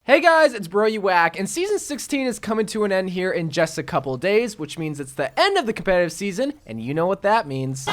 Hey guys, it's Bro You Whack, and Season 16 is coming to an end here in just a couple days, which means it's the end of the competitive season, and you know what that means.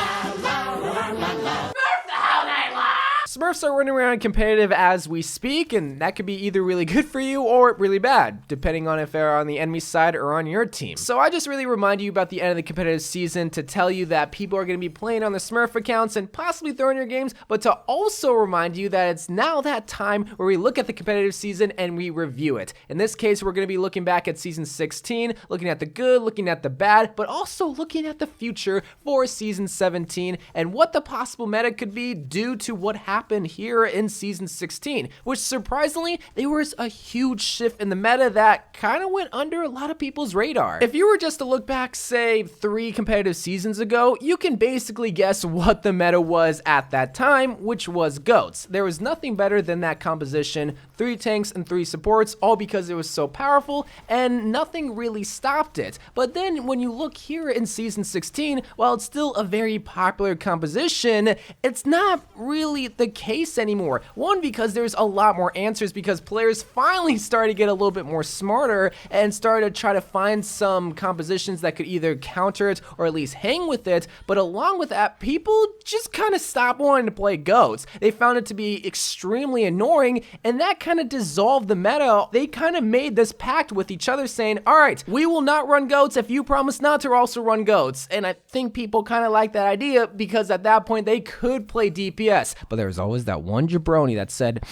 Smurfs are running around competitive as we speak, and that could be either really good for you or really bad, depending on if they're on the enemy side or on your team. So I just really remind you about the end of the competitive season to tell you that people are going to be playing on the Smurf accounts and possibly throwing your games, but to also remind you that it's now that time where we look at the competitive season and we review it. In this case, we're going to be looking back at Season 16, looking at the good, looking at the bad, but also looking at the future for Season 17 and what the possible meta could be due to what happened here in Season 16, which surprisingly, there was a huge shift in the meta that kind of went under a lot of people's radar. If you were just to look back, say, 3 competitive seasons ago, you can basically guess what the meta was at that time, which was GOATs. There was nothing better than that composition, 3 tanks and 3 supports, all because it was so powerful, and nothing really stopped it. But then when you look here in Season 16, while it's still a very popular composition, it's not really the case anymore. One, because there's a lot more answers, because players finally started to get a little bit more smarter and started to try to find some compositions that could either counter it or at least hang with it. But along with that, people just kind of stopped wanting to play GOATs. They found it to be extremely annoying, and that kind of dissolved the meta. They kind of made this pact with each other saying, all right, we will not run GOATs if you promise not to also run GOATs. And I think people kind of like that idea because at that point they could play DPS. But there was always that one jabroni that said,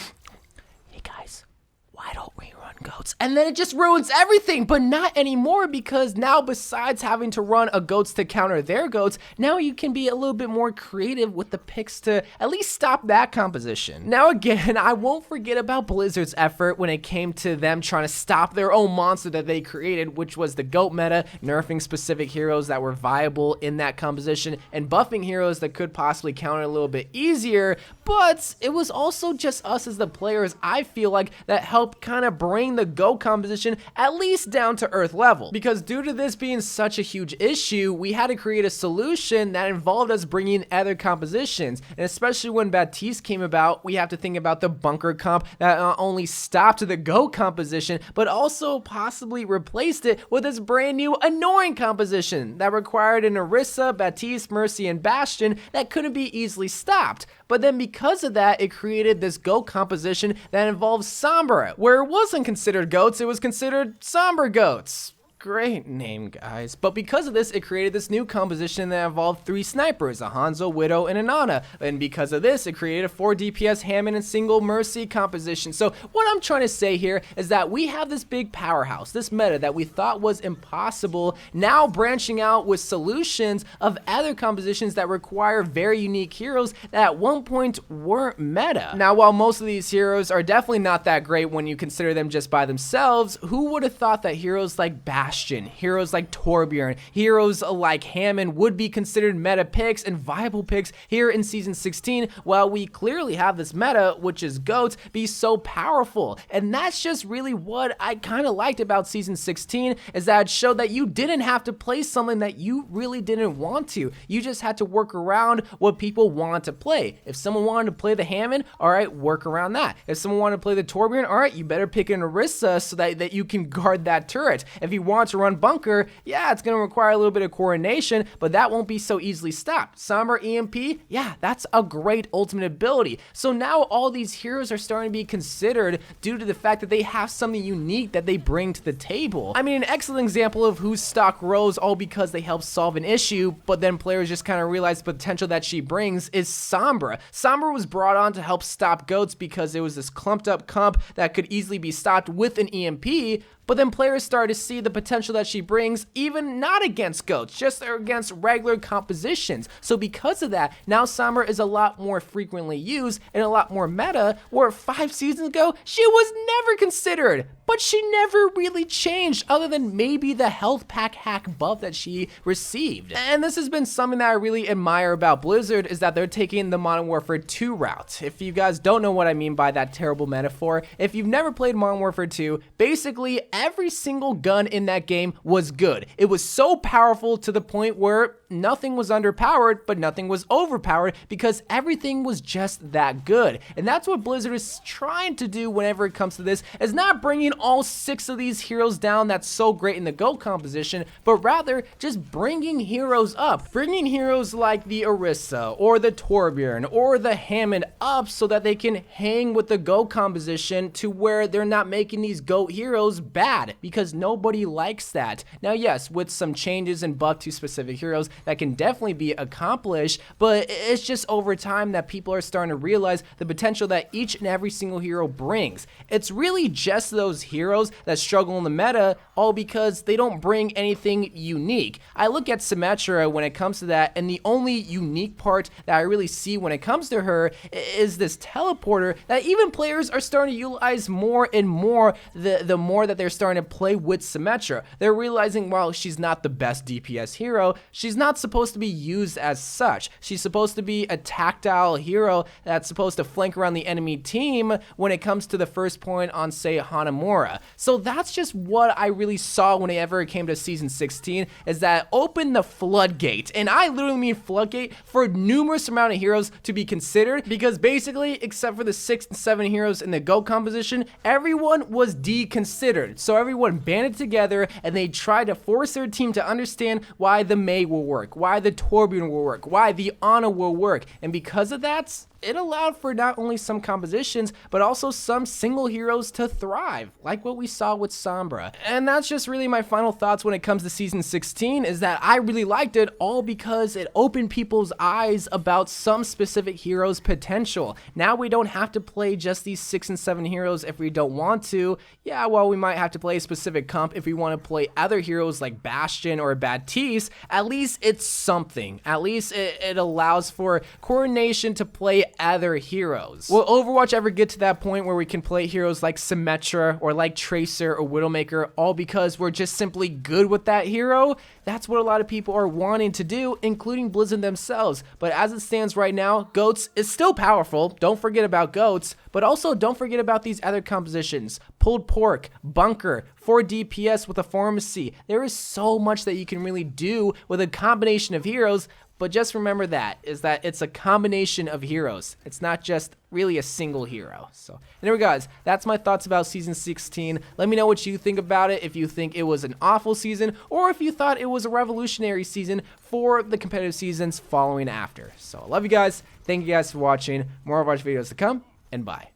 hey guys, why don't we run GOATs? And then it just ruins everything, but not anymore, because now besides having to run a GOATs to counter their GOATs, now you can be a little bit more creative with the picks to at least stop that composition. Now again, I won't forget about Blizzard's effort when it came to them trying to stop their own monster that they created, which was the GOAT meta, nerfing specific heroes that were viable in that composition and buffing heroes that could possibly counter a little bit easier. But it was also just us as the players, I feel like, that helped kind of bring the GOAT composition at least down to earth level. Because due to this being such a huge issue, we had to create a solution that involved us bringing other compositions. And especially when Baptiste came about, we have to think about the bunker comp that not only stopped the GOAT composition, but also possibly replaced it with this brand new annoying composition that required an Orisa, Baptiste, Mercy, and Bastion that couldn't be easily stopped. But then because of that, it created this GOAT composition that involves Sombra, where it wasn't considered GOATs, it was considered Sombra GOATs. Great name, guys. But because of this, it created this new composition that involved 3 snipers, a Hanzo, Widow, and an Ana. And because of this, it created a 4 DPS Hammond and single Mercy composition. So what I'm trying to say here is that we have this big powerhouse, this meta that we thought was impossible, now branching out with solutions of other compositions that require very unique heroes that at one point weren't meta. Now, while most of these heroes are definitely not that great when you consider them just by themselves, who would have thought that heroes like Bastion, heroes like Torbjorn, heroes like Hammond would be considered meta picks and viable picks here in Season 16, while we clearly have this meta, which is GOATs, be so powerful. And that's just really what I kind of liked about Season 16, is that it showed that you didn't have to play something that you really didn't want to. You just had to work around what people want to play. If someone wanted to play the Hammond, all right, work around that. If someone wanted to play the Torbjorn, all right, you better pick an Orisa so that you can guard that turret. If you want to run bunker, yeah, it's going to require a little bit of coordination, but that won't be so easily stopped. Sombra EMP, yeah, that's a great ultimate ability. So now all these heroes are starting to be considered due to the fact that they have something unique that they bring to the table. I mean, an excellent example of whose stock rose all because they help solve an issue, but then players just kind of realize the potential that she brings is Sombra. Sombra was brought on to help stop GOATs because it was this clumped up comp that could easily be stopped with an EMP. But then players started to see the potential that she brings, even not against GOATs, just against regular compositions. So because of that, now Sombra is a lot more frequently used and a lot more meta, where 5 seasons ago, she was never considered. But she never really changed, other than maybe the health pack hack buff that she received. And this has been something that I really admire about Blizzard, is that they're taking the Modern Warfare 2 route. If you guys don't know what I mean by that terrible metaphor, if you've never played Modern Warfare 2, basically every single gun in that game was good. It was so powerful to the point where nothing was underpowered, but nothing was overpowered because everything was just that good. And that's what Blizzard is trying to do whenever it comes to this, is not bringing all 6 of these heroes down that's so great in the GOAT composition, but rather just bringing heroes up. Bringing heroes like the Orisa or the Torbjorn or the Hammond up so that they can hang with the GOAT composition to where they're not making these GOAT heroes bad, because nobody likes that. Now yes, with some changes and buff to specific heroes, that can definitely be accomplished, but it's just over time that people are starting to realize the potential that each and every single hero brings. It's really just those heroes that struggle in the meta, all because they don't bring anything unique. I look at Symetra when it comes to that, and the only unique part that I really see when it comes to her is this teleporter that even players are starting to utilize more and more the more that they're starting to play with Symetra. They're realizing while she's not the best DPS hero, she's not supposed to be used as such. She's supposed to be a tactile hero that's supposed to flank around the enemy team when it comes to the first point on, say, Hanamura. So that's just what I really saw whenever it came to Season 16, is that opened the floodgate. And I literally mean floodgate for numerous amount of heroes to be considered, because basically, except for the 6 and 7 heroes in the GOAT composition, everyone was deconsidered. So everyone banded together and they tried to force their team to understand why the Mei will work, why the Torbjorn will work, why the Ana will work. And because of that, it allowed for not only some compositions, but also some single heroes to thrive, like what we saw with Sombra. And that's just really my final thoughts when it comes to Season 16, is that I really liked it, all because it opened people's eyes about some specific heroes' potential. Now we don't have to play just these 6 and 7 heroes if we don't want to. Yeah, well, we might have to play a specific comp if we want to play other heroes like Bastion or Baptiste. At least it's something. At least it allows for coordination to play other heroes. Will Overwatch ever get to that point where we can play heroes like Symetra or like Tracer or Widowmaker, all because we're just simply good with that hero? That's what a lot of people are wanting to do, including Blizzard themselves. But as it stands right now, GOATs is still powerful. Don't forget about GOATs, but also don't forget about these other compositions. Pulled Pork, Bunker, 4 DPS with a Pharmacy. There is so much that you can really do with a combination of heroes. But just remember that it's a combination of heroes. It's not just really a single hero. So anyway, guys, that's my thoughts about Season 16. Let me know what you think about it, if you think it was an awful season, or if you thought it was a revolutionary season for the competitive seasons following after. So I love you guys. Thank you guys for watching. More Overwatch videos to come, and bye.